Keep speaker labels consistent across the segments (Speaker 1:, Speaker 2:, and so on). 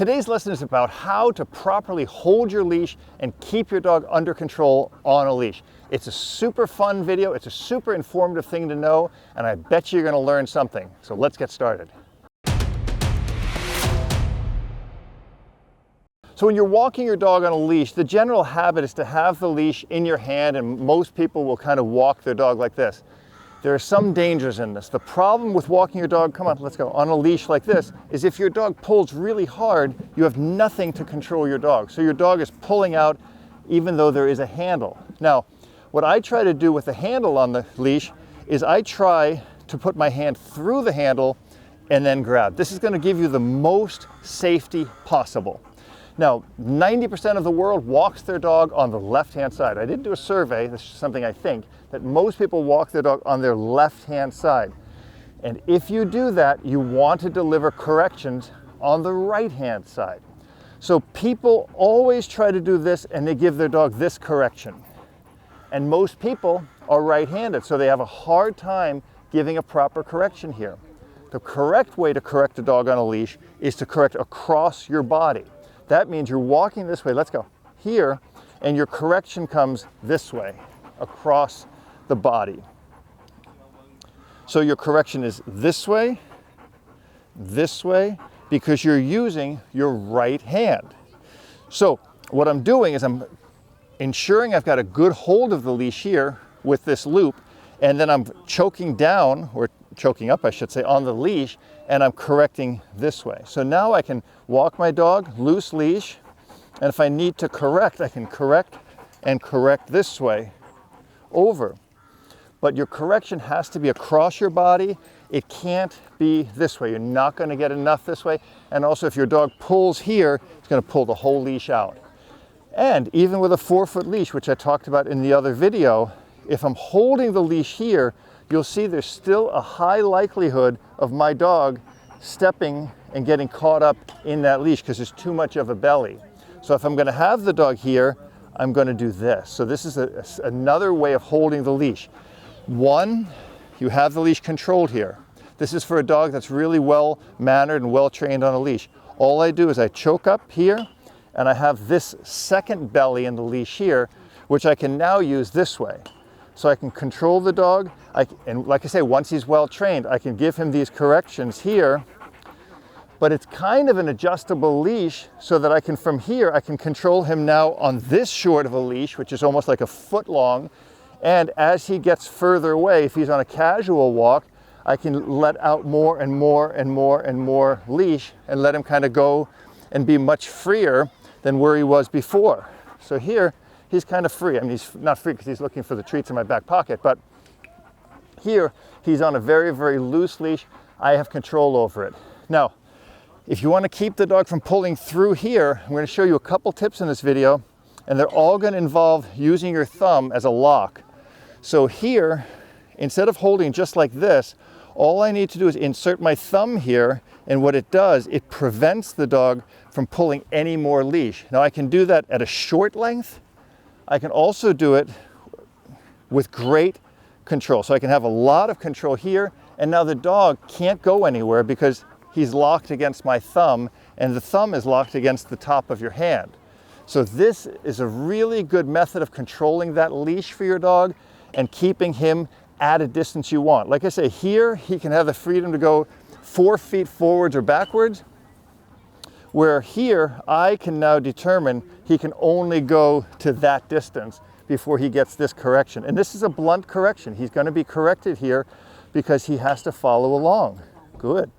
Speaker 1: Today's lesson is about how to properly hold your leash and keep your dog under control on a leash. It's a super fun video, it's a super informative thing to know, and I bet you're going to learn something. So let's get started. So when you're walking your dog on a leash, the general habit is to have the leash in your hand, and most people will kind of walk their dog like this. There are some dangers in this. The problem with walking your dog, come on, let's go, on a leash like this, is if your dog pulls really hard, you have nothing to control your dog. So your dog is pulling out even though there is a handle. Now, what I try to do with the handle on the leash is I try to put my hand through the handle and then grab. This is going to give you the most safety possible. Now, 90% of the world walks their dog on the left-hand side. I did do a survey, this is something I think, that most people walk their dog on their left-hand side. And if you do that, you want to deliver corrections on the right-hand side. So people always try to do this and they give their dog this correction. And most people are right-handed, so they have a hard time giving a proper correction here. The correct way to correct a dog on a leash is to correct across your body. That means you're walking this way, let's go, here, and your correction comes this way, across the body. So your correction is this way, because you're using your right hand. So what I'm doing is I'm ensuring I've got a good hold of the leash here with this loop, and then I'm choking down, or choking up I should say, on the leash, and I'm correcting this way. So now I can walk my dog, loose leash, and if I need to correct, I can correct and correct this way over. But your correction has to be across your body. It can't be this way. You're not going to get enough this way. And also if your dog pulls here, it's going to pull the whole leash out. And even with a 4-foot leash, which I talked about in the other video, if I'm holding the leash here, you'll see there's still a high likelihood of my dog stepping and getting caught up in that leash because there's too much of a belly. So if I'm going to have the dog here, I'm going to do this. So this is another way of holding the leash. One, you have the leash controlled here. This is for a dog that's really well mannered and well trained on a leash. All I do is I choke up here and I have this second belly in the leash here, which I can now use this way. So I can control the dog, and like I say, once he's well trained, I can give him these corrections here, but it's kind of an adjustable leash so that I can, from here, I can control him now on this short of a leash, which is almost like a foot long, and as he gets further away, if he's on a casual walk, I can let out more and more and more and more leash and let him kind of go and be much freer than where he was before. So here, he's kind of free. I mean, he's not free because he's looking for the treats in my back pocket, but here he's on a very, very loose leash. I have control over it. Now, if you want to keep the dog from pulling through here, I'm going to show you a couple tips in this video, and they're all going to involve using your thumb as a lock. So here, instead of holding just like this, all I need to do is insert my thumb here, and what it does, it prevents the dog from pulling any more leash. Now I can do that at a short length. I can also do it with great control. So I can have a lot of control here, and now the dog can't go anywhere because he's locked against my thumb, and the thumb is locked against the top of your hand. So this is a really good method of controlling that leash for your dog and keeping him at a distance you want. Like I say, here he can have the freedom to go 4 feet forwards or backwards, where here I can now determine he can only go to that distance before he gets this correction. And this is a blunt correction. He's going to be corrected here because he has to follow along. Good.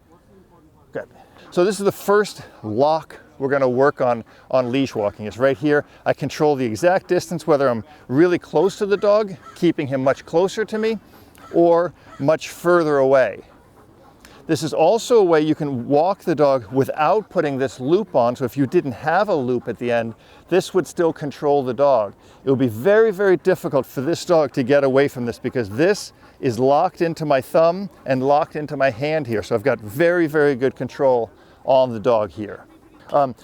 Speaker 1: Good. So this is the first lock we're going to work on leash walking. It's right here. I control the exact distance, whether I'm really close to the dog, keeping him much closer to me, or much further away. This is also a way you can walk the dog without putting this loop on. So if you didn't have a loop at the end, this would still control the dog. It would be very, very difficult for this dog to get away from this because this is locked into my thumb and locked into my hand here. So I've got very, very good control on the dog here.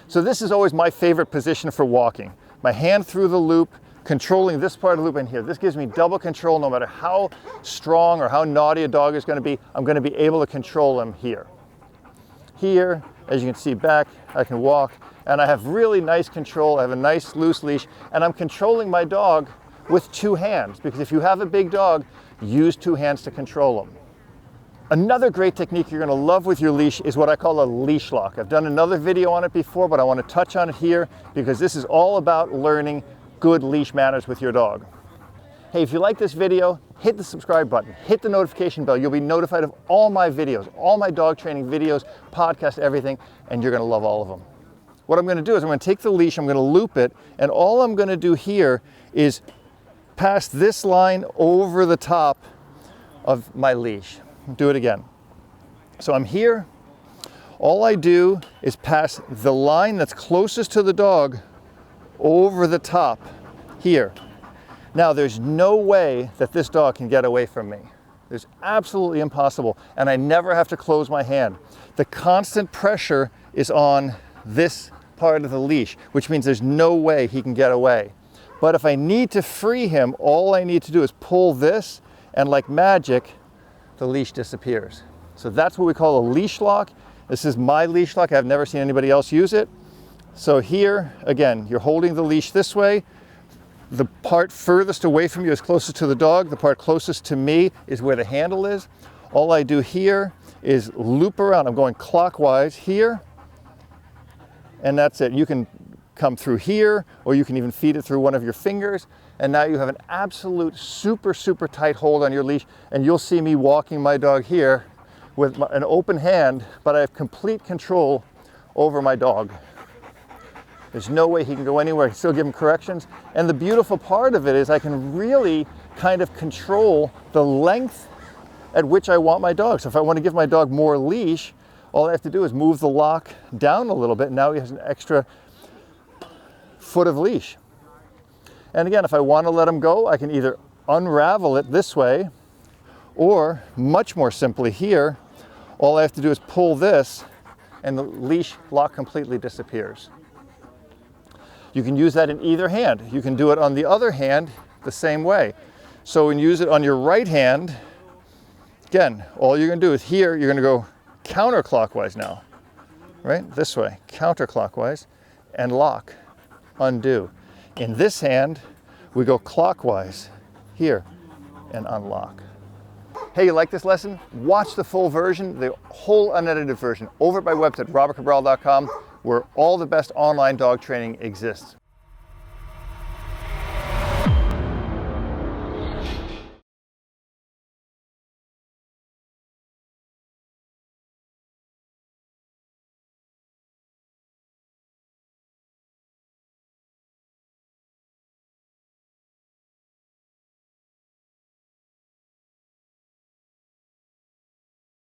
Speaker 1: So this is always my favorite position for walking. My hand through the loop, controlling this part of the loop in here. This gives me double control. No matter how strong or how naughty a dog is going to be, I'm going to be able to control him here. Here, As you can see back, I can walk, and I have really nice control. I have a nice loose leash, and I'm controlling my dog with 2 hands, because if you have a big dog, use 2 hands to control them. Another great technique you're going to love with your leash is what I call a leash lock. I've done another video on it before, but I want to touch on it here because this is all about learning good leash manners with your dog. Hey, if you like this video, hit the subscribe button, hit the notification bell. You'll be notified of all my videos, all my dog training videos, podcasts, everything, and you're going to love all of them. What I'm going to do is I'm going to take the leash, I'm going to loop it, and all I'm going to do here is pass this line over the top of my leash. Do it again. So I'm here. All I do is pass the line that's closest to the dog over the top here. Now there's no way that this dog can get away from me. There's absolutely impossible. And I never have to close my hand. The constant pressure is on this part of the leash, which means there's no way he can get away. But if I need to free him, all I need to do is pull this, and like magic, the leash disappears. So that's what we call a leash lock. This is my leash lock. I've never seen anybody else use it. So here, again, you're holding the leash this way. The part furthest away from you is closest to the dog. The part closest to me is where the handle is. All I do here is loop around. I'm going clockwise here, and that's it. You can come through here, or you can even feed it through one of your fingers, and now you have an absolute super tight hold on your leash. And you'll see me walking my dog here with an open hand, but I have complete control over my dog. There's no way he can go anywhere. I can still give him corrections. And the beautiful part of it is I can really kind of control the length at which I want my dog. So if I want to give my dog more leash, all I have to do is move the lock down a little bit. Now he has an extra foot of leash. And again, if I want to let him go, I can either unravel it this way, or much more simply here, all I have to do is pull this and the leash lock completely disappears. You can use that in either hand. You can do it on the other hand the same way. So when you use it on your right hand, again, all you're going to do is here, you're going to go counterclockwise now, right? This way, counterclockwise, and lock, undo. In this hand, we go clockwise here and unlock. Hey, you like this lesson? Watch the full version, the whole unedited version, over at my website, robertcabral.com, where all the best online dog training exists.